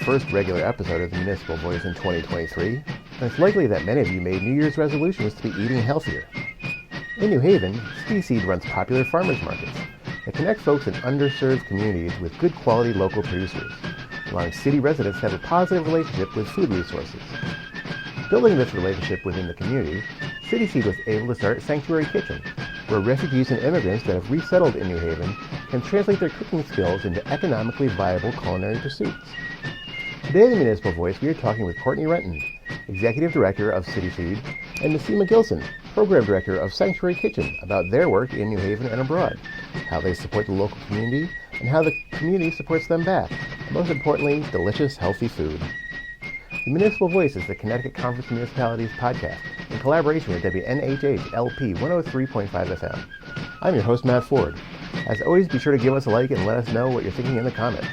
first regular episode of the Municipal Voice in 2023, and it's likely that many of you made New Year's resolutions to be eating healthier. In New Haven, City Seed runs popular farmers markets that connect folks in underserved communities with good quality local producers, allowing city residents to have a positive relationship with food resources. Building this relationship within the community, City Seed was able to start Sanctuary Kitchen, where refugees and immigrants that have resettled in New Haven can translate their cooking skills into economically viable culinary pursuits. Today in the Municipal Voice, we are talking with Cortney Renton, Executive Director of City Seed, and Naseema Gilson, Program Director of Sanctuary Kitchen, about their work in New Haven and abroad, how they support the local community, and how the community supports them back, and most importantly, delicious, healthy food. The Municipal Voice is the Connecticut Conference Municipalities podcast in collaboration with WNHH LP 103.5 FM. I'm your host, Matt Ford. As always, be sure to give us a like and let us know what you're thinking in the comments.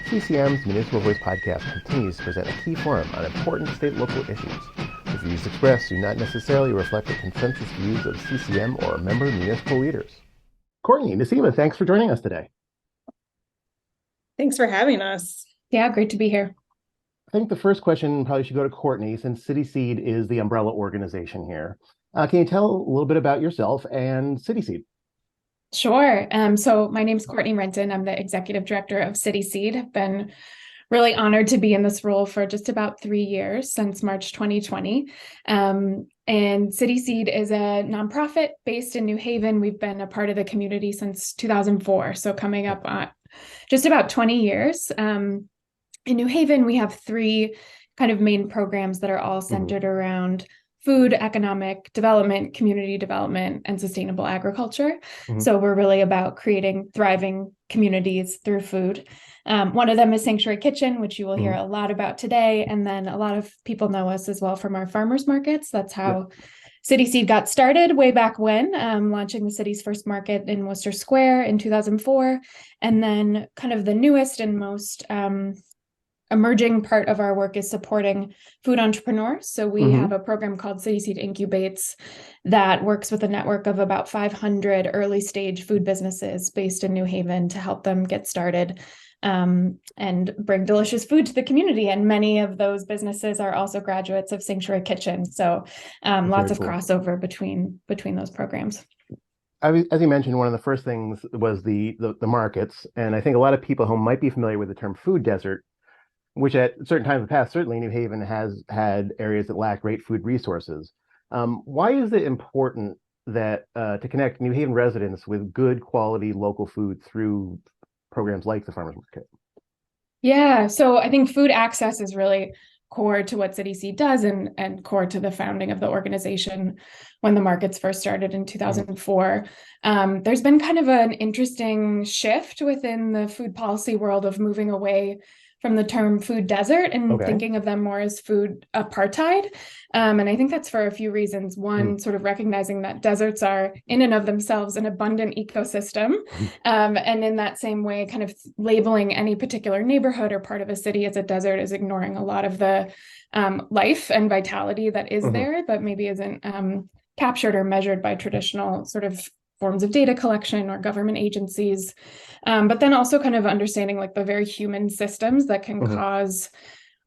CCM's Municipal Voice podcast continues to present a key forum on important state-local issues. The views expressed do not necessarily reflect the consensus views of CCM or member municipal leaders. Cortney, Naseema, thanks for joining us today. Thanks for having us. Yeah, great to be here. I think the first question probably should go to Cortney, since City Seed is the umbrella organization here. Can you tell a little bit about yourself and City Seed? Sure. So my name is Cortney Renton. I'm the Executive Director of City Seed. I've been really honored to be in this role for just about 3 years, since March 2020. And City Seed is a nonprofit based in New Haven. We've been a part of the community since 2004, so coming up on just about 20 years. In New Haven, we have 3 kind of main programs that are all centered around food, economic development, community development, and sustainable agriculture. So we're really about creating thriving communities through food. One of them is Sanctuary Kitchen, which you will hear a lot about today. And then a lot of people know us as well from our farmers markets. That's how City Seed got started way back when, launching the city's first market in Worcester Square in 2004. And then kind of the newest and most emerging part of our work is supporting food entrepreneurs. So we have a program called City Seed Incubates that works with a network of about 500 early stage food businesses based in New Haven to help them get started and bring delicious food to the community. And many of those businesses are also graduates of Sanctuary Kitchen. So lots of crossover between those programs. As you mentioned, one of the first things was the markets. And I think a lot of people who might be familiar with the term food desert, which at certain times in the past, certainly New Haven has had areas that lack great food resources. Why is it important that to connect New Haven residents with good quality local food through programs like the Farmers Market? Yeah, so I think food access is really core to what City Seed does and core to the founding of the organization when the markets first started in 2004. There's been kind of an interesting shift within the food policy world of moving away from the term food desert and thinking of them more as food apartheid. And I think that's for a few reasons. One, sort of recognizing that deserts are in and of themselves an abundant ecosystem. And in that same way, kind of labeling any particular neighborhood or part of a city as a desert is ignoring a lot of the life and vitality that is there, but maybe isn't captured or measured by traditional sort of forms of data collection or government agencies, but then also kind of understanding like the very human systems that can cause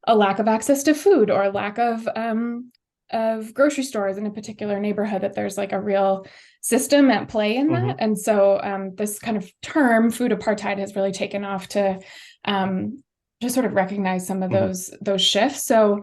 a lack of access to food or lack of grocery stores in a particular neighborhood, that there's like a real system at play in that. And so this kind of term food apartheid has really taken off to just sort of recognize some of those shifts. So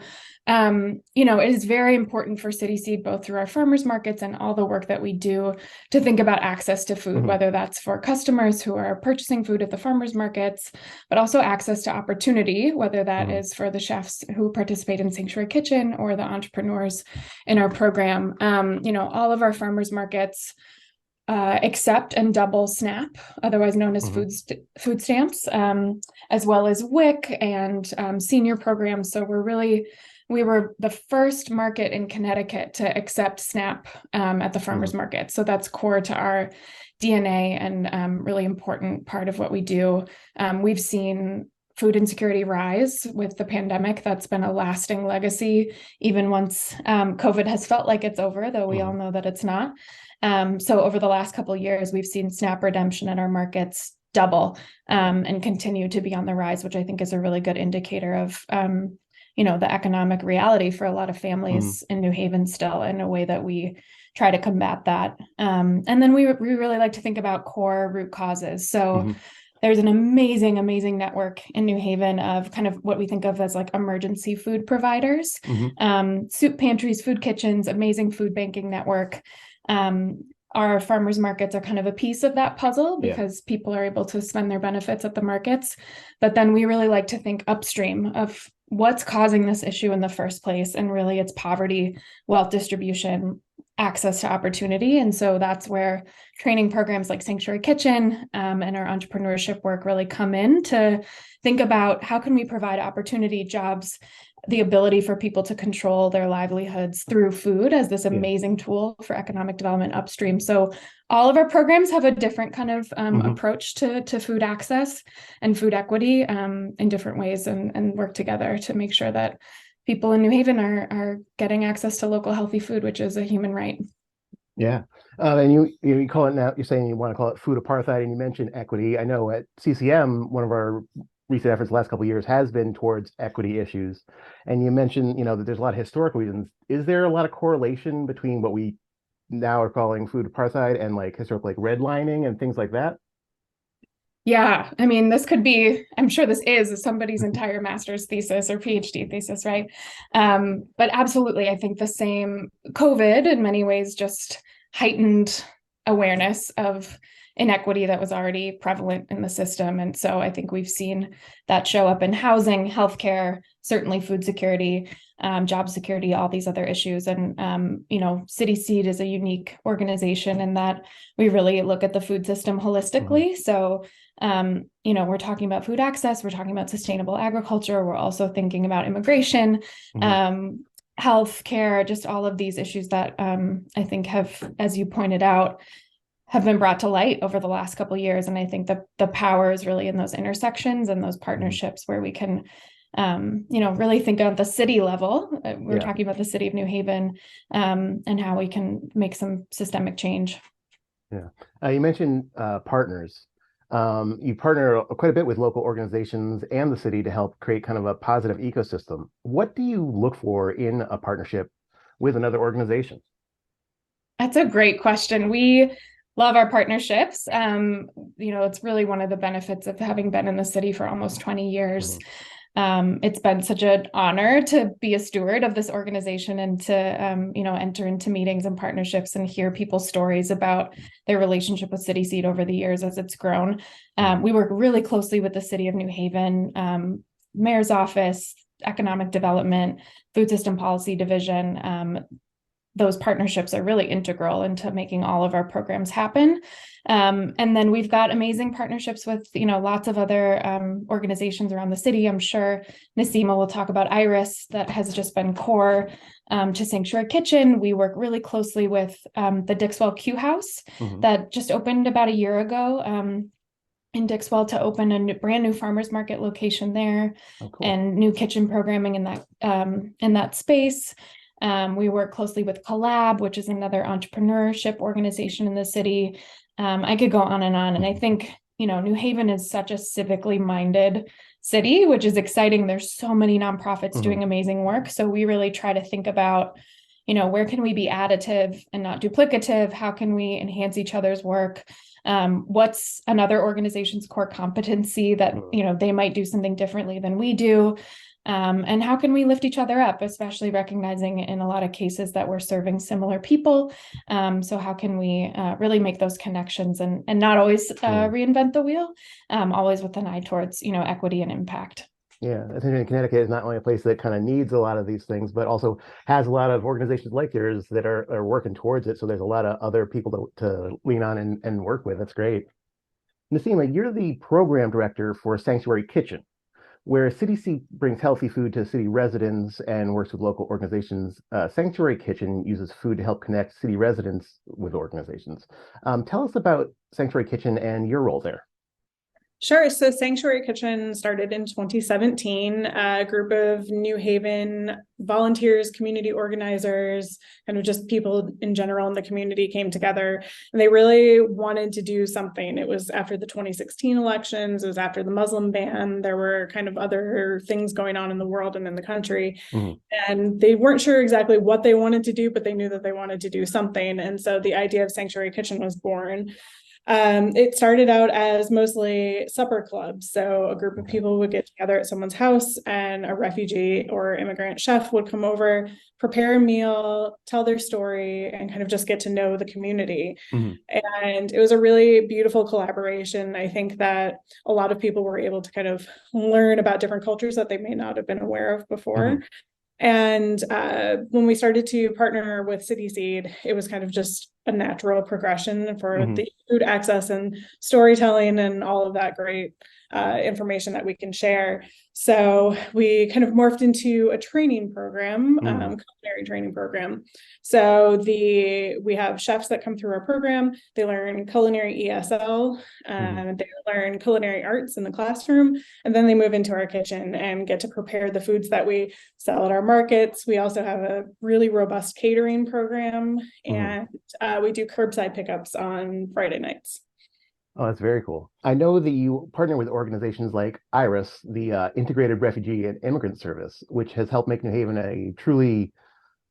it is very important for City Seed, both through our farmers markets and all the work that we do, to think about access to food, whether that's for customers who are purchasing food at the farmers markets, but also access to opportunity, whether that is for the chefs who participate in Sanctuary Kitchen or the entrepreneurs in our program. All of our farmers markets accept and double SNAP, otherwise known as food stamps, as well as WIC and senior programs. So we were the first market in Connecticut to accept SNAP at the farmers market. So that's core to our DNA and really important part of what we do. We've seen food insecurity rise with the pandemic. That's been a lasting legacy, even once COVID has felt like it's over, though we all know that it's not. So over the last couple of years, we've seen SNAP redemption in our markets double and continue to be on the rise, which I think is a really good indicator of the economic reality for a lot of families in New Haven still, in a way that we try to combat that. And then we really like to think about core root causes. So there's an amazing network in New Haven of kind of what we think of as like emergency food providers, soup pantries, food kitchens, amazing food banking network. Our farmers markets are kind of a piece of that puzzle because people are able to spend their benefits at the markets. But then we really like to think upstream of what's causing this issue in the first place. And really it's poverty, wealth distribution, access to opportunity. And so that's where training programs like Sanctuary Kitchen and our entrepreneurship work really come in to think about how can we provide opportunity, jobs, the ability for people to control their livelihoods through food as this amazing tool for economic development upstream. So all of our programs have a different kind of approach to food access and food equity in different ways, and work together to make sure that people in New Haven are getting access to local healthy food, which is a human right. Yeah. And you call it now, you're saying you want to call it food apartheid, and you mentioned equity. I know at CCM, one of our recent efforts the last couple of years has been towards equity issues. And you mentioned, that there's a lot of historical reasons. Is there a lot of correlation between what we now are calling food apartheid and like historical like redlining and things like that? Yeah, I mean, I'm sure this is somebody's entire master's thesis or PhD thesis, right? But absolutely, I think the same COVID in many ways just heightened awareness of inequity that was already prevalent in the system. And so I think we've seen that show up in housing, healthcare, certainly food security, job security, all these other issues. And, City Seed is a unique organization in that we really look at the food system holistically. So, we're talking about food access, we're talking about sustainable agriculture, we're also thinking about immigration, healthcare, just all of these issues that I think have, as you pointed out, have been brought to light over the last couple of years. And I think that the power is really in those intersections and those partnerships where we can, really think on the city level. We're talking about the city of New Haven and how we can make some systemic change. Yeah. You mentioned partners. You partner quite a bit with local organizations and the city to help create kind of a positive ecosystem. What do you look for in a partnership with another organization? That's a great question. We love our partnerships. It's really one of the benefits of having been in the city for almost 20 years. It's been such an honor to be a steward of this organization and to, enter into meetings and partnerships and hear people's stories about their relationship with City Seed over the years as it's grown. We work really closely with the city of New Haven, mayor's office, economic development, food system policy division. Those partnerships are really integral into making all of our programs happen. And then we've got amazing partnerships with, lots of other organizations around the city. I'm sure Naseema will talk about Iris, that has just been core to Sanctuary Kitchen. We work really closely with the Dixwell Q House that just opened about a year ago in Dixwell, to open a brand new farmers market location there. Oh, cool. And new kitchen programming in that space. We work closely with Collab, which is another entrepreneurship organization in the city. I could go on. And I think, New Haven is such a civically minded city, which is exciting. There's so many nonprofits doing amazing work. So we really try to think about, where can we be additive and not duplicative? How can we enhance each other's work? What's another organization's core competency that, they might do something differently than we do? And how can we lift each other up, especially recognizing in a lot of cases that we're serving similar people. So how can we really make those connections and not always reinvent the wheel, always with an eye towards, equity and impact. Yeah, I think Connecticut is not only a place that kind of needs a lot of these things, but also has a lot of organizations like yours that are working towards it. So there's a lot of other people to lean on and work with. That's great. Naseema, you're the program director for Sanctuary Kitchen, where City Seed brings healthy food to city residents and works with local organizations. Sanctuary Kitchen uses food to help connect city residents with organizations. Tell us about Sanctuary Kitchen and your role there. Sure. So Sanctuary Kitchen started in 2017. A group of New Haven volunteers, community organizers, kind of just people in general in the community came together, and they really wanted to do something. It was after the 2016 elections. It was after the Muslim ban. There were kind of other things going on in the world and in the country. And they weren't sure exactly what they wanted to do, but they knew that they wanted to do something. And so the idea of Sanctuary Kitchen was born. It started out as mostly supper clubs. So a group of people would get together at someone's house, and a refugee or immigrant chef would come over, prepare a meal, tell their story, and kind of just get to know the community. And it was a really beautiful collaboration. I think that a lot of people were able to kind of learn about different cultures that they may not have been aware of before. And when we started to partner with City Seed, it was kind of just a natural progression for the food access and storytelling and all of that great information that we can share. So we kind of morphed into a training program, culinary training program. So we have chefs that come through our program. They learn culinary ESL, they learn culinary arts in the classroom, and then they move into our kitchen and get to prepare the foods that we sell at our markets. We also have a really robust catering program, and we do curbside pickups on Friday nights. Oh, that's very cool. I know that you partner with organizations like IRIS, the Integrated Refugee and Immigrant Service, which has helped make New Haven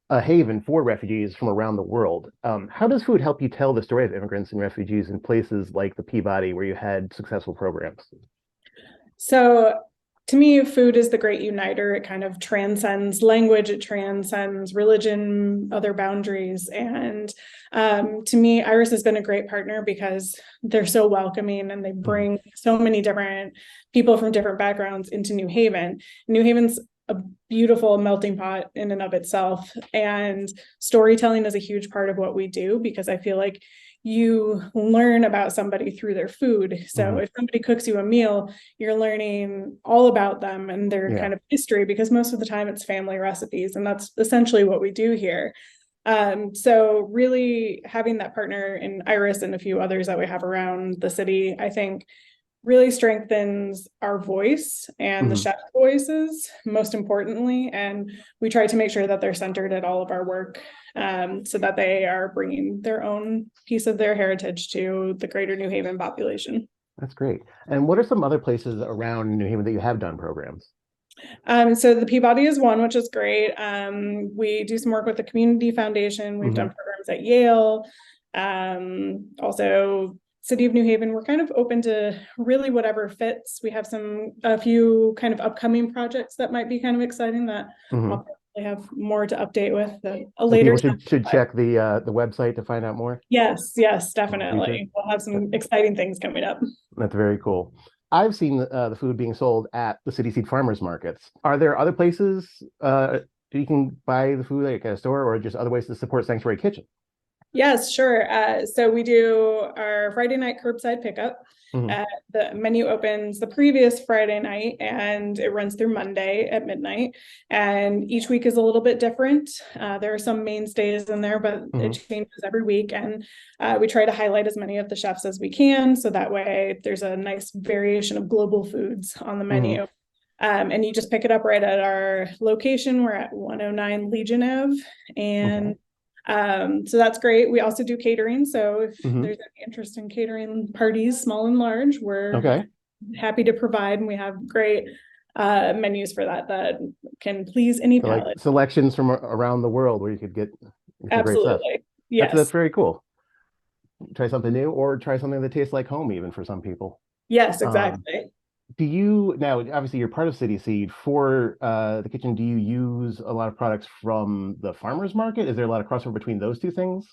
a haven for refugees from around the world. How does food help you tell the story of immigrants and refugees in places like the Peabody, where you had successful programs? So to me, food is the great uniter. It kind of transcends language, it transcends religion, other boundaries. And to me, Iris has been a great partner because they're so welcoming, and they bring so many different people from different backgrounds into New Haven. New Haven's a beautiful melting pot in and of itself. And storytelling is a huge part of what we do, because I feel like you learn about somebody through their food. So if somebody cooks you a meal, you're learning all about them and their kind of history, because most of the time it's family recipes, and that's essentially what we do here. So really having that partner in Iris and a few others that we have around the city, I think really strengthens our voice and the chef's voices, most importantly. And we try to make sure that they're centered at all of our work, so that they are bringing their own piece of their heritage to the greater New Haven population. That's great. And what are some other places around New Haven that you have done programs? So the Peabody is one, which is great. We do some work with the Community Foundation. We've done programs at Yale. Also, City of New Haven, we're kind of open to really whatever fits. We have a few kind of upcoming projects that might be kind of exciting that I'll probably have more to update with a later. People should check the website to find out more. Yes, definitely. We'll have some exciting things coming up. That's very cool. I've seen the food being sold at the City Seed farmers markets. Are there other places you can buy the food, like at a store, or just other ways to support Sanctuary Kitchen? Yes, sure. So we do our Friday night curbside pickup. The menu opens the previous Friday night, and it runs through Monday at midnight. And each week is a little bit different. There are some mainstays in there, but it changes every week. And we try to highlight as many of the chefs as we can, so that way there's a nice variation of global foods on the menu. And you just pick it up right at our location. We're at 109 Legion Ave. And so that's great. We also do catering. So if there's any interest in catering parties, small and large, we're happy to provide. And we have great menus for that can please any palate. Like selections from around the world where you could get absolutely great stuff. Yes, that's very cool. Try something new, or try something that tastes like home, even for some people. Yes, exactly. Do you now, obviously you're part of City Seed, for the kitchen, do you use a lot of products from the farmers market? Is there a lot of crossover between those two things?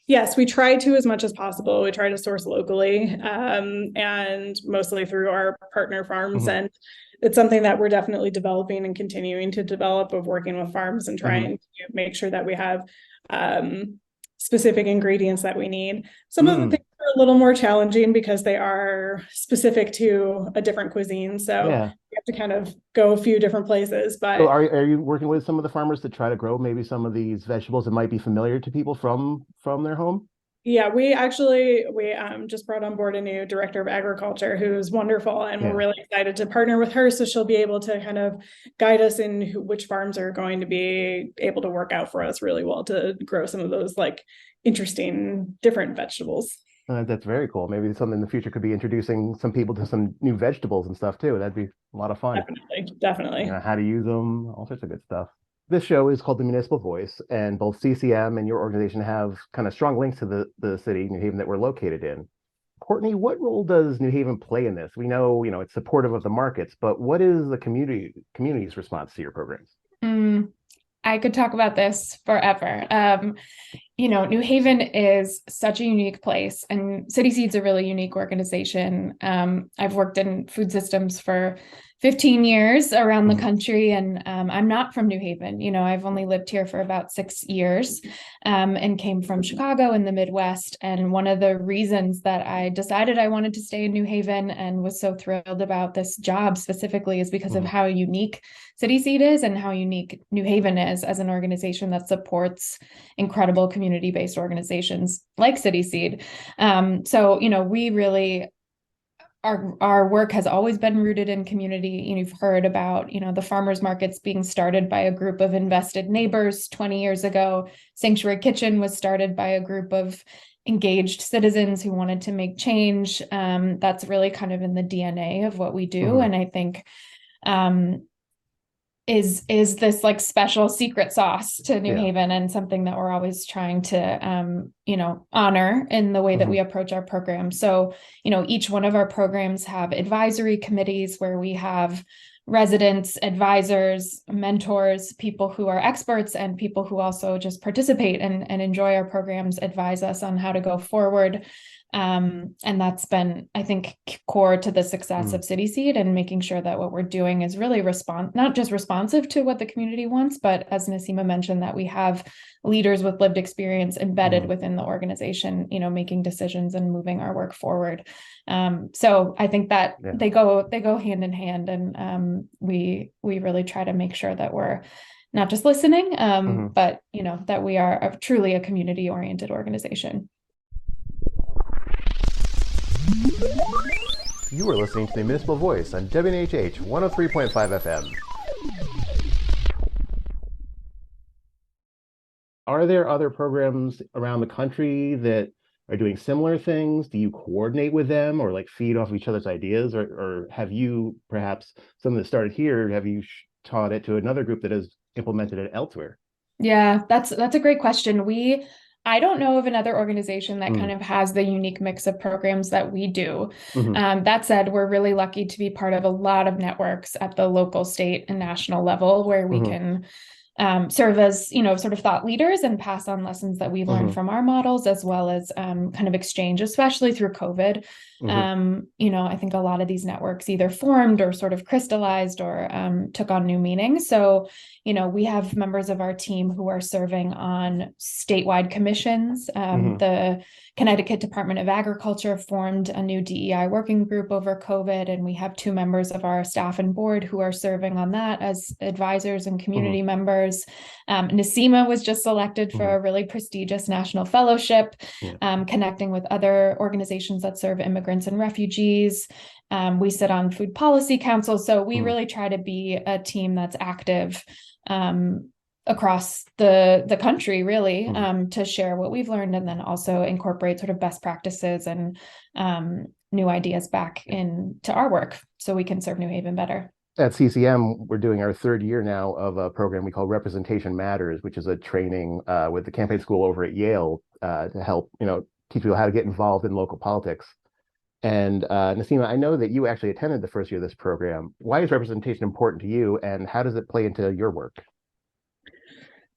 Yes, we try to as much as possible. We try to source locally, and mostly through our partner farms. And it's something that we're definitely developing and continuing to develop, of working with farms and trying to make sure that we have specific ingredients that we need. Some of the things are a little more challenging because they are specific to a different cuisine. So you have to kind of go a few different places. But so are you working with some of the farmers to try to grow maybe some of these vegetables that might be familiar to people from their home? Yeah, we just brought on board a new director of agriculture who's wonderful, and we're really excited to partner with her. So she'll be able to kind of guide us in which farms are going to be able to work out for us really well to grow some of those like interesting different vegetables. That's very cool. Maybe something in the future could be introducing some people to some new vegetables and stuff too. That'd be a lot of fun. Definitely. You know, how to use them, all sorts of good stuff. This show is called the Municipal Voice, and both CCM and your organization have kind of strong links to the city, New Haven, that we're located in. Cortney, what role does New Haven play in this? We know, it's supportive of the markets, but what is the community's response to your programs? I could talk about this forever. New Haven is such a unique place, and City Seed's a really unique organization. I've worked in food systems for 15 years around the country, and I'm not from New Haven. I've only lived here for about 6 years, and came from Chicago in the Midwest. And one of the reasons that I decided I wanted to stay in New Haven and was so thrilled about this job specifically is because of how unique City Seed is and how unique New Haven is as an organization that supports incredible community-based organizations like City Seed. So we really, our work has always been rooted in community. You've heard about, the farmers markets being started by a group of invested neighbors 20 years ago. Sanctuary Kitchen was started by a group of engaged citizens who wanted to make change. That's really kind of in the DNA of what we do. And I think is this like special secret sauce to New Haven, and something that we're always trying to, honor in the way that we approach our program. So, each one of our programs have advisory committees where we have residents, advisors, mentors, people who are experts, and people who also just participate and enjoy our programs, advise us on how to go forward. And that's been, I think, core to the success of City Seed, and making sure that what we're doing is really not just responsive to what the community wants, but as Naseema mentioned, that we have leaders with lived experience embedded within the organization, making decisions and moving our work forward. So I think that they go hand in hand, and we really try to make sure that we're not just listening, but that we are truly a community-oriented organization. You are listening to the Municipal Voice on WNHH 103.5 FM. Are there other programs around the country that are doing similar things? Do you coordinate with them, or like feed off each other's ideas? Or have you, perhaps something that started here, have you taught it to another group that has implemented it elsewhere? Yeah, that's a great question. I don't know of another organization that kind of has the unique mix of programs that we do. That said, we're really lucky to be part of a lot of networks at the local, state, and national level where we can serve as, sort of thought leaders and pass on lessons that we've learned from our models, as well as kind of exchange, especially through COVID. I think a lot of these networks either formed or sort of crystallized or took on new meaning. So, we have members of our team who are serving on statewide commissions. The Connecticut Department of Agriculture formed a new DEI working group over COVID, and we have 2 members of our staff and board who are serving on that as advisors and community members. Naseema was just selected for a really prestigious national fellowship, connecting with other organizations that serve immigrants and refugees. We sit on food policy councils. So we really try to be a team that's active across the country, really, to share what we've learned, and then also incorporate sort of best practices and new ideas back into our work so we can serve New Haven better. At CCM, we're doing our 3rd year now of a program we call Representation Matters, which is a training with the campaign school over at Yale to help, teach people how to get involved in local politics. And Naseema, I know that you actually attended the first year of this program. Why is representation important to you, and how does it play into your work?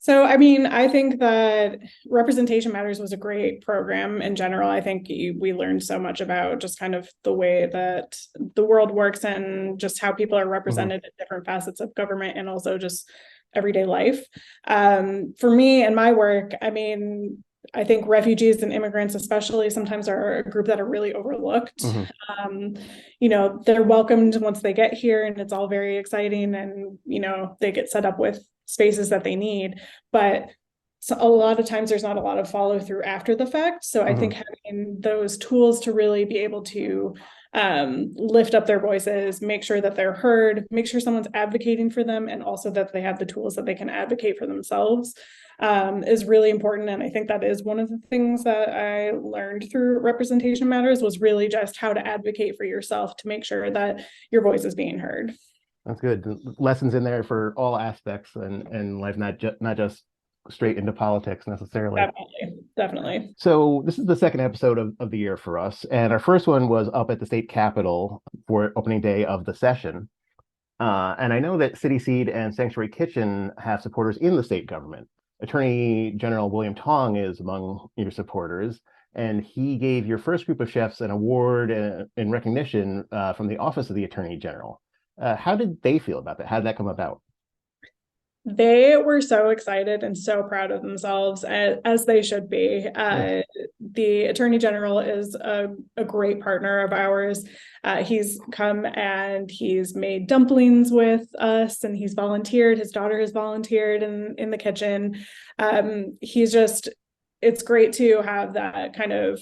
So, I think that Representation Matters was a great program in general. I think we learned so much about just kind of the way that the world works and just how people are represented in different facets of government and also just everyday life. For me and my work, I think refugees and immigrants especially sometimes are a group that are really overlooked. They're welcomed once they get here, and it's all very exciting, and, they get set up with spaces that they need. But a lot of times there's not a lot of follow through after the fact. So I think having those tools to really be able to lift up their voices, make sure that they're heard, make sure someone's advocating for them, and also that they have the tools that they can advocate for themselves is really important. And I think that is one of the things that I learned through Representation Matters, was really just how to advocate for yourself to make sure that your voice is being heard. That's good. Lessons in there for all aspects and life, not just straight into politics necessarily. Definitely. So this is the second episode of the year for us. And our first one was up at the state capitol for opening day of the session. And I know that City Seed and Sanctuary Kitchen have supporters in the state government. Attorney General William Tong is among your supporters, and he gave your first group of chefs an award in recognition from the Office of the Attorney General. How did they feel about that? How did that come about? They were so excited and so proud of themselves, as they should be. The Attorney General is a great partner of ours. He's come and he's made dumplings with us, and he's volunteered. His daughter has volunteered in the kitchen. It's great to have that kind of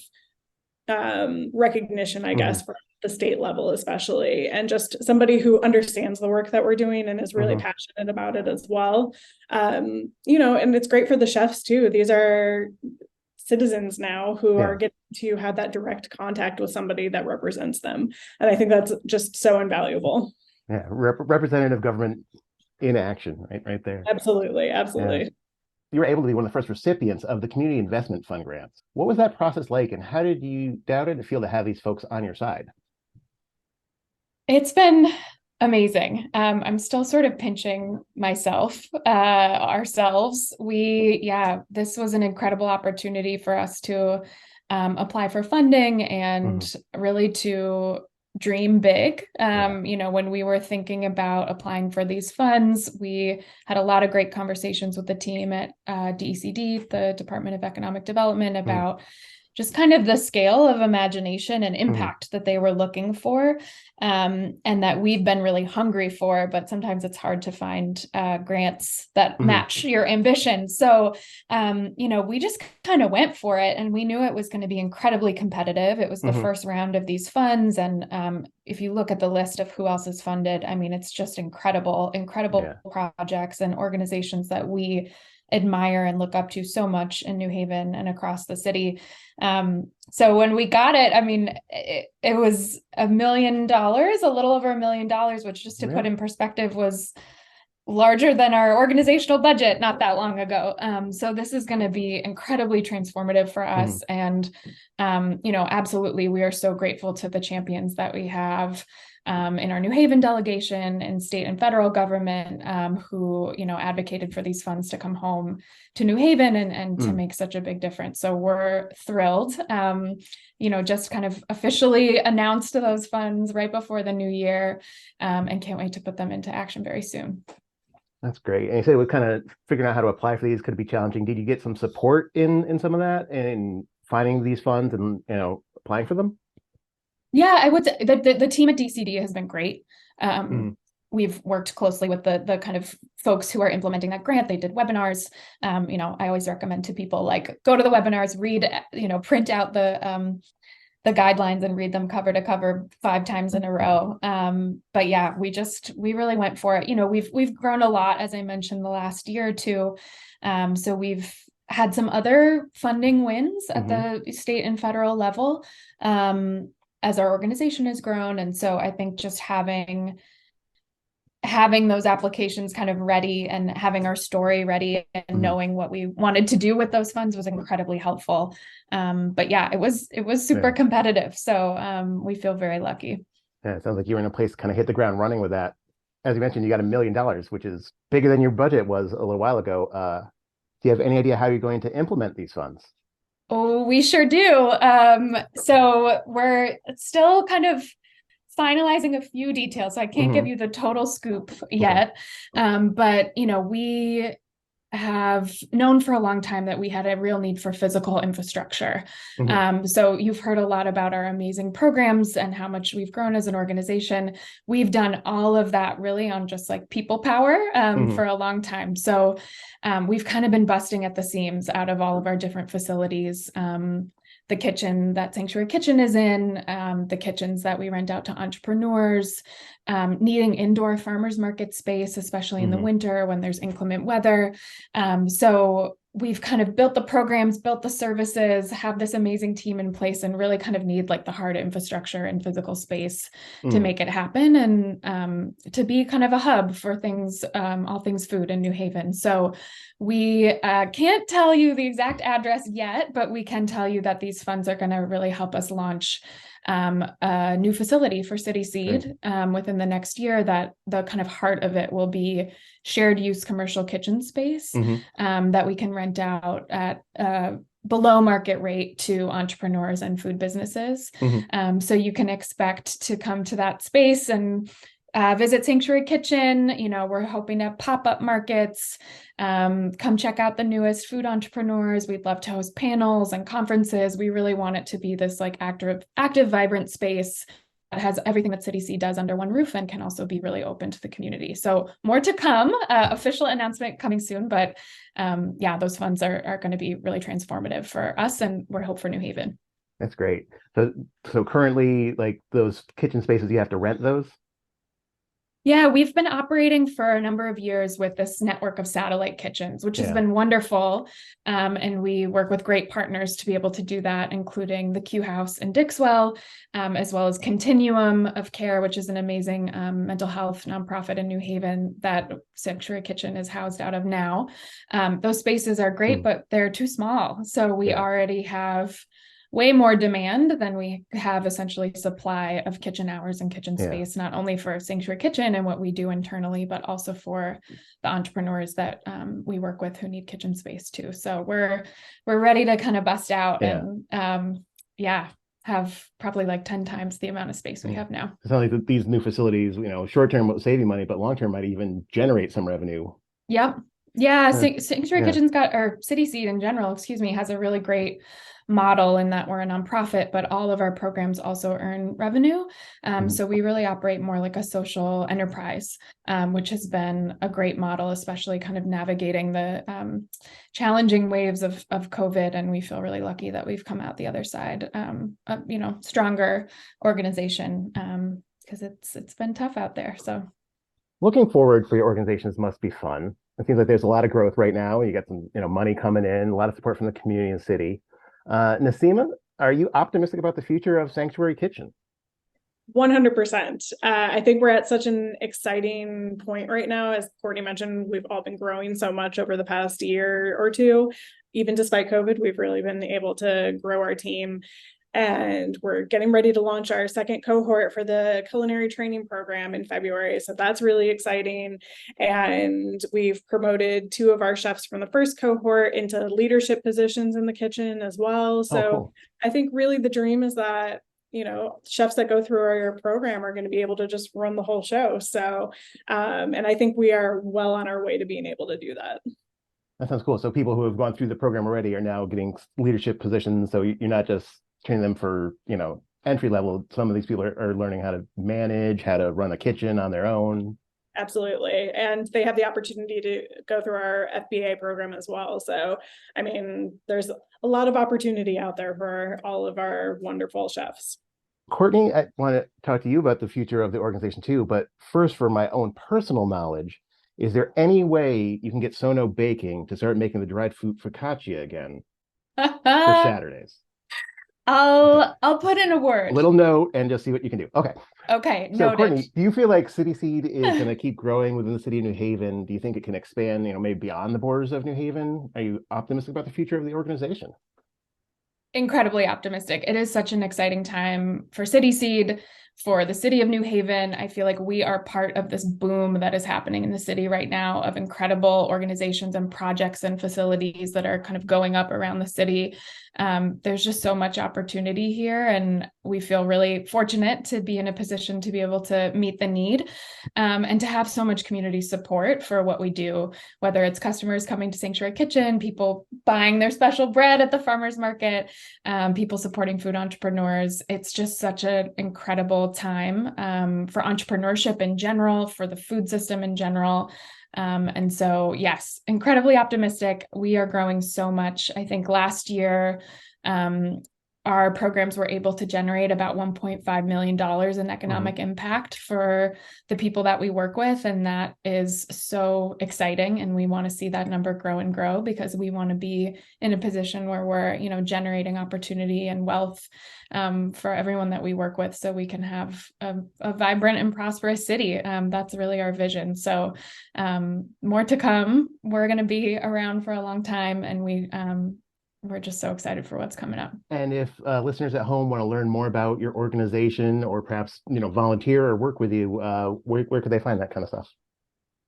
recognition, I guess, for the state level especially, and just somebody who understands the work that we're doing and is really passionate about it as well. And it's great for the chefs too. These are citizens now who are getting to have that direct contact with somebody that represents them. And I think that's just so invaluable. Yeah, representative government in action, right there. Absolutely. Yeah. You were able to be one of the first recipients of the Community Investment Fund grants. What was that process like, and how did you feel to have these folks on your side? It's been amazing. I'm still sort of pinching myself, ourselves. This was an incredible opportunity for us to apply for funding and really to dream big. When we were thinking about applying for these funds, we had a lot of great conversations with the team at DECD, the Department of Economic Development, about just kind of the scale of imagination and impact that they were looking for, and that we've been really hungry for, but sometimes it's hard to find grants that match your ambition. So, we just kind of went for it, and we knew it was going to be incredibly competitive. It was the first round of these funds. And if you look at the list of who else is funded, I mean, it's just incredible projects and organizations that we admire and look up to so much in New Haven and across the city. So when we got it, I mean, it was $1 million, a little over $1 million, which, just to put in perspective, was larger than our organizational budget not that long ago. So this is going to be incredibly transformative for us. And, absolutely, we are so grateful to the champions that we have in our New Haven delegation and state and federal government, who, advocated for these funds to come home to New Haven and to make such a big difference. So we're thrilled, just kind of officially announced those funds right before the new year, and can't wait to put them into action very soon. That's great. And you said we're kind of figuring out how to apply for these could be challenging. Did you get some support in some of that and finding these funds and, applying for them? Yeah, I would say the team at DCD has been great. We've worked closely with the kind of folks who are implementing that grant. They did webinars. I always recommend to people, like, go to the webinars, read, print out the guidelines and read them cover to cover 5 times in a row. But yeah, we really went for it. We've grown a lot, as I mentioned, the last year or two. So we've had some other funding wins at the state and federal level, as our organization has grown. And so I think just having those applications kind of ready and having our story ready and knowing what we wanted to do with those funds was incredibly helpful. But yeah, it was super competitive. So we feel very lucky. Yeah, it sounds like you were in a place to kind of hit the ground running with that. As you mentioned, you got $1 million, which is bigger than your budget was a little while ago. Do you have any idea how you're going to implement these funds? Oh, we sure do. So we're still kind of finalizing a few details. So I can't give you the total scoop yet. But, we have known for a long time that we had a real need for physical infrastructure. So you've heard a lot about our amazing programs and how much we've grown as an organization. We've done all of that really on just like people power for a long time. So we've kind of been busting at the seams out of all of our different facilities. The kitchen that Sanctuary Kitchen is in, the kitchens that we rent out to entrepreneurs, needing indoor farmers market space, especially in the winter when there's inclement weather. So we've kind of built the programs, built the services, have this amazing team in place, and really kind of need like the hard infrastructure and physical space to make it happen, and to be kind of a hub for things, all things food in New Haven. So we can't tell you the exact address yet, but we can tell you that these funds are going to really help us launch a new facility for City Seed within the next year. That the kind of heart of it will be shared use commercial kitchen space that we can rent out at below market rate to entrepreneurs and food businesses. So you can expect to come to that space and visit Sanctuary Kitchen. You know, we're hoping to pop up markets, come check out the newest food entrepreneurs. We'd love to host panels and conferences. We really want it to be this like active, vibrant space that has everything that City Seed does under one roof and can also be really open to the community. So more to come, official announcement coming soon, but yeah, those funds are going to be really transformative for us, and we're hope for New Haven. That's great. So currently, like those kitchen spaces, you have to rent those? Yeah, we've been operating for a number of years with this network of satellite kitchens, which has been wonderful. And we work with great partners to be able to do that, including the Q House in Dixwell, as well as Continuum of Care, which is an amazing mental health nonprofit in New Haven that Sanctuary Kitchen is housed out of now. Those spaces are great, but they're too small. So we already have way more demand than we have essentially supply of kitchen hours and kitchen space, not only for Sanctuary Kitchen and what we do internally, but also for the entrepreneurs that we work with who need kitchen space too. So we're ready to kind of bust out and have probably like 10 times the amount of space we have now. It's not like these new facilities, you know, short-term will save you money, but long-term might even generate some revenue. Yep. Yeah, Sanctuary Kitchen's got, or City Seed in general, has a really great model in that we're a nonprofit, but all of our programs also earn revenue. So we really operate more like a social enterprise, which has been a great model, especially kind of navigating the challenging waves of COVID. And we feel really lucky that we've come out the other side, stronger organization, because it's been tough out there. So looking forward for your organizations must be fun. It seems like there's a lot of growth right now. You got some, money coming in, a lot of support from the community and city. Naseema, are you optimistic about the future of Sanctuary Kitchen? 100%. I think we're at such an exciting point right now. As Cortney mentioned, we've all been growing so much over the past year or two. Even despite COVID, we've really been able to grow our team. And we're getting ready to launch our second cohort for the culinary training program in February. So that's really exciting. And we've promoted 2 of our chefs from the first cohort into leadership positions in the kitchen as well. So cool. I think really the dream is that, chefs that go through our program are going to be able to just run the whole show. So, and I think we are well on our way to being able to do that. That sounds cool. So people who have gone through the program already are now getting leadership positions. So you're not just training them for, entry level. Some of these people are learning how to manage, how to run a kitchen on their own. Absolutely. And they have the opportunity to go through our FBA program as well. So, there's a lot of opportunity out there for all of our wonderful chefs. Cortney, I want to talk to you about the future of the organization too, but first, for my own personal knowledge, is there any way you can get Sono Baking to start making the dried fruit focaccia again for Saturdays? I'll put in a word. A little note and just see what you can do. Okay. Okay. So Cortney, do you feel like City Seed is going to keep growing within the city of New Haven? Do you think it can expand, maybe beyond the borders of New Haven? Are you optimistic about the future of the organization? Incredibly optimistic. It is such an exciting time for City Seed, for the city of New Haven. I feel like we are part of this boom that is happening in the city right now of incredible organizations and projects and facilities that are kind of going up around the city. There's just so much opportunity here, and we feel really fortunate to be in a position to be able to meet the need, and to have so much community support for what we do, whether it's customers coming to Sanctuary Kitchen, people buying their special bread at the farmers market, people supporting food entrepreneurs. It's just such an incredible time for entrepreneurship in general, for the food system in general. And so, yes, incredibly optimistic. We are growing so much. I think last year, our programs were able to generate about $1.5 million in economic impact for the people that we work with. And that is so exciting. And we want to see that number grow and grow, because we want to be in a position where we're, generating opportunity and wealth for everyone that we work with, so we can have a vibrant and prosperous city. That's really our vision. So more to come. We're going to be around for a long time, and we're just so excited for what's coming up. And if listeners at home want to learn more about your organization, or perhaps, volunteer or work with you, where could they find that kind of stuff?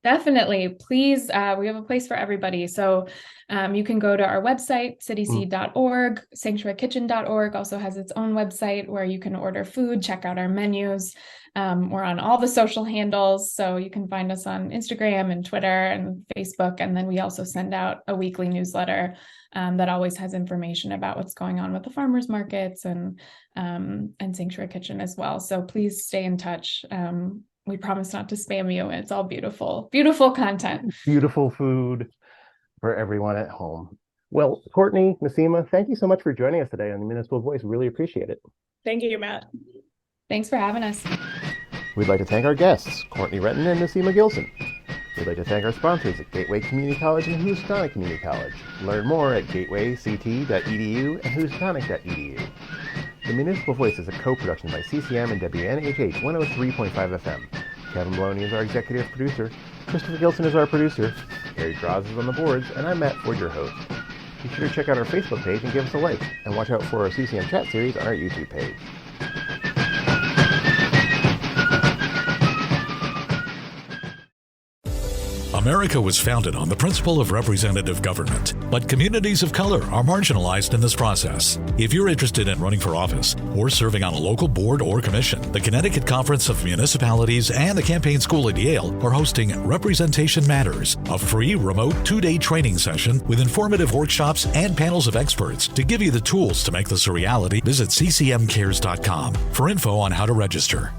Definitely. Please, we have a place for everybody. So you can go to our website, cityseed.org. sanctuarykitchen.org also has its own website where you can order food, check out our menus. We're on all the social handles, so you can find us on Instagram and Twitter and Facebook. And then we also send out a weekly newsletter that always has information about what's going on with the farmers markets and Sanctuary Kitchen as well. So please stay in touch. We promise not to spam you. It's all beautiful, beautiful content. Beautiful food for everyone at home. Well, Cortney, Naseema, thank you so much for joining us today on the Municipal Voice. Really appreciate it. Thank you, Matt. Thanks for having us. We'd like to thank our guests, Cortney Renton and Naseema Gilson. We'd like to thank our sponsors at Gateway Community College and Housatonic Community College. Learn more at gatewayct.edu and housatonic.edu. The Municipal Voice is a co-production by CCM and WNHH 103.5 FM. Kevin Maloney is our executive producer. Christopher Gilson is our producer. Harry Draws is on the boards, and I'm Matt Ford, your host. Be sure to check out our Facebook page and give us a like, and watch out for our CCM chat series on our YouTube page. America was founded on the principle of representative government, but communities of color are marginalized in this process. If you're interested in running for office or serving on a local board or commission, the Connecticut Conference of Municipalities and the Campaign School at Yale are hosting Representation Matters, a free remote 2-day training session with informative workshops and panels of experts to give you the tools to make this a reality. Visit ccmcares.com for info on how to register.